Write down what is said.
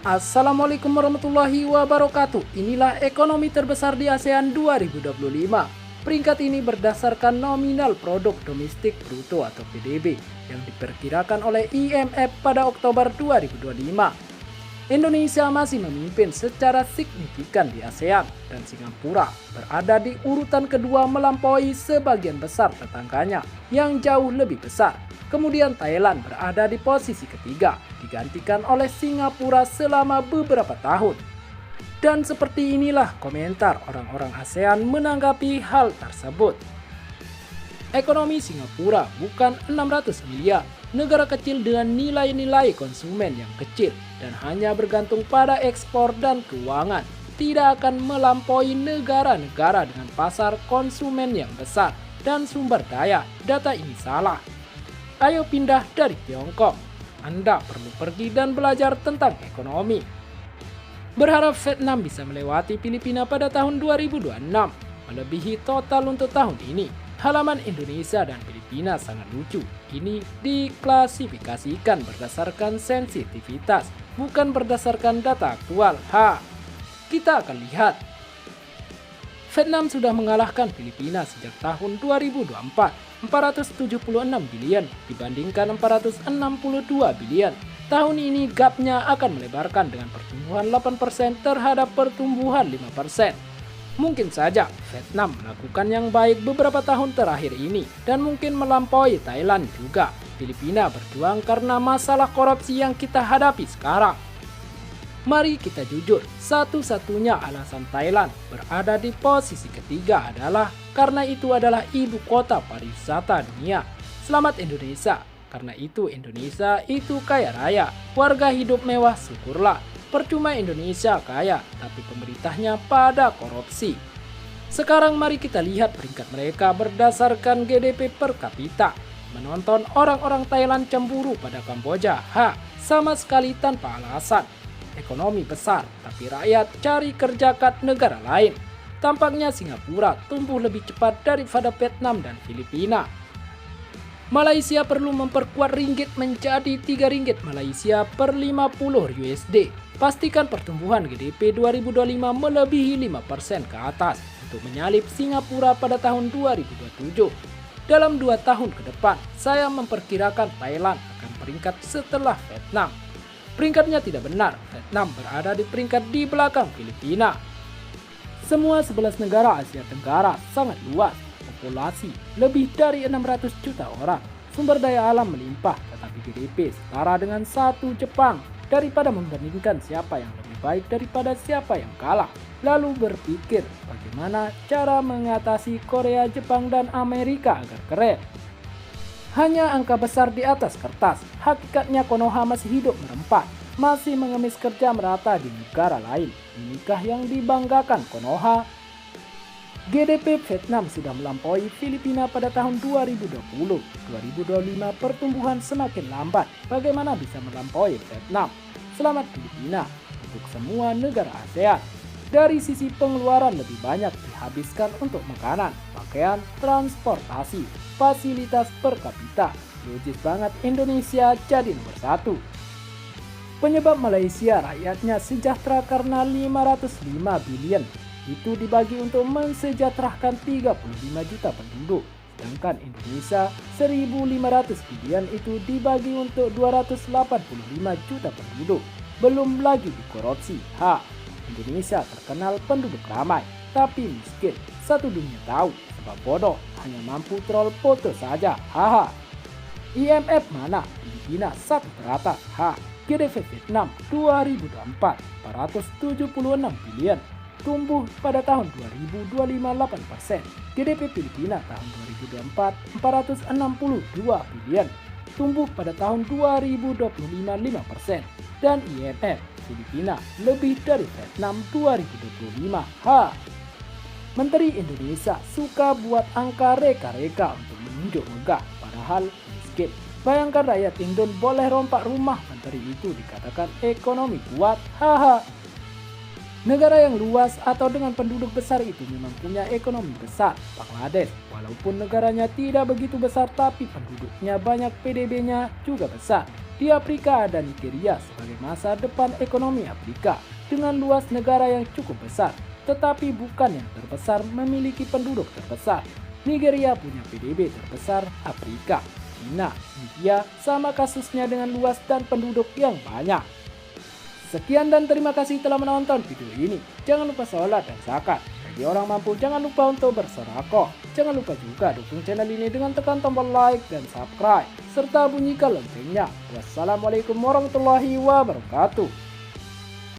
Assalamualaikum warahmatullahi wabarakatuh. Inilah ekonomi terbesar di ASEAN 2025. Peringkat ini berdasarkan nominal produk domestik bruto atau PDB yang diperkirakan oleh IMF pada Oktober 2025. Indonesia masih memimpin secara signifikan di ASEAN dan Singapura berada di urutan kedua melampaui sebagian besar tetangganya yang jauh lebih besar. Kemudian Thailand berada di posisi ketiga, digantikan oleh Singapura selama beberapa tahun. Dan seperti inilah komentar orang-orang ASEAN menanggapi hal tersebut. Ekonomi Singapura bukan 600 miliar, negara kecil dengan nilai-nilai konsumen yang kecil dan hanya bergantung pada ekspor dan keuangan, tidak akan melampaui negara-negara dengan pasar konsumen yang besar dan sumber daya. Data ini salah. Ayo pindah dari Tiongkok. Anda perlu pergi dan belajar tentang ekonomi. Berharap Vietnam bisa melewati Filipina pada tahun 2026, melebihi total untuk tahun ini. Halaman Indonesia dan Filipina sangat lucu. Ini diklasifikasikan berdasarkan sensitivitas, bukan berdasarkan data aktual. Kita akan lihat. Vietnam sudah mengalahkan Filipina sejak tahun 2024, 476 bilion dibandingkan 462 bilion. Tahun ini gapnya akan melebarkan dengan pertumbuhan 8% terhadap pertumbuhan 5%. Mungkin saja Vietnam melakukan yang baik beberapa tahun terakhir ini dan mungkin melampaui Thailand juga. Filipina berjuang karena masalah korupsi yang kita hadapi sekarang. Mari kita jujur, satu-satunya alasan Thailand berada di posisi ketiga adalah karena itu adalah ibu kota pariwisata dunia. Selamat Indonesia, karena itu Indonesia itu kaya raya, warga hidup mewah, syukurlah. Percuma Indonesia kaya, tapi pemerintahnya pada korupsi. Sekarang mari kita lihat peringkat mereka berdasarkan GDP per kapita. Menonton orang-orang Thailand cemburu pada Kamboja, sama sekali tanpa alasan. Ekonomi besar, tapi rakyat cari kerja kat negara lain. Tampaknya Singapura tumbuh lebih cepat daripada Vietnam dan Filipina. Malaysia perlu memperkuat ringgit menjadi 3 ringgit Malaysia per 50 USD. Pastikan pertumbuhan GDP 2025 melebihi 5% ke atas untuk menyalip Singapura pada tahun 2027. Dalam 2 tahun ke depan, saya memperkirakan Thailand akan peringkat setelah Vietnam. Peringkatnya tidak benar, Vietnam berada di peringkat di belakang Filipina. Semua 11 negara Asia Tenggara sangat luas. Populasi lebih dari 600 juta orang, sumber daya alam melimpah, tetapi GDP setara dengan satu Jepang. Daripada membandingkan siapa yang lebih baik daripada siapa yang kalah, lalu berpikir bagaimana cara mengatasi Korea, Jepang, dan Amerika agar keren. Hanya angka besar di atas kertas, hakikatnya Konoha masih hidup merempat, masih mengemis kerja merata di negara lain. Inikah yang dibanggakan Konoha? GDP Vietnam sudah melampaui Filipina pada tahun 2020. 2025 pertumbuhan semakin lambat. Bagaimana bisa melampaui Vietnam? Selamat Filipina untuk semua negara ASEAN. Dari sisi pengeluaran lebih banyak dihabiskan untuk makanan, pakaian, transportasi, fasilitas per kapita. Logis banget Indonesia jadi nomor 1. Penyebab Malaysia rakyatnya sejahtera karena 505 bilion. Itu dibagi untuk mensejahterakan 35 juta penduduk. Sedangkan Indonesia 1.500 bilion itu dibagi untuk 285 juta penduduk. Belum lagi dikorupsi. Indonesia terkenal penduduk ramai, tapi miskin. Satu dunia tahu, sebab bodoh hanya mampu troll foto saja. IMF mana? Filipina satu teratas. GDP Vietnam 2024 476 bilion. Tumbuh pada tahun 2025 8%. GDP Filipina tahun 2024 462 bilion. Tumbuh pada tahun 2025 5%. Dan IMF Filipina lebih dari Vietnam 2025. Menteri Indonesia suka buat angka reka-reka untuk menunjuk megah, padahal miskin. Bayangkan rakyat Indon boleh rompak rumah menteri itu dikatakan ekonomi kuat. Negara yang luas atau dengan penduduk besar itu memang punya ekonomi besar. Bangladesh, walaupun negaranya tidak begitu besar tapi penduduknya banyak, PDB-nya juga besar. Di Afrika ada Nigeria sebagai masa depan ekonomi Afrika dengan luas negara yang cukup besar, tetapi bukan yang terbesar memiliki penduduk terbesar. Nigeria punya PDB terbesar Afrika. China, India sama kasusnya dengan luas dan penduduk yang banyak. Sekian dan terima kasih telah menonton video ini. Jangan lupa sholat dan zakat. Bagi orang mampu jangan lupa untuk bersedekah. Jangan lupa juga dukung channel ini dengan tekan tombol like dan subscribe serta bunyikan loncengnya. Wassalamualaikum warahmatullahi wabarakatuh.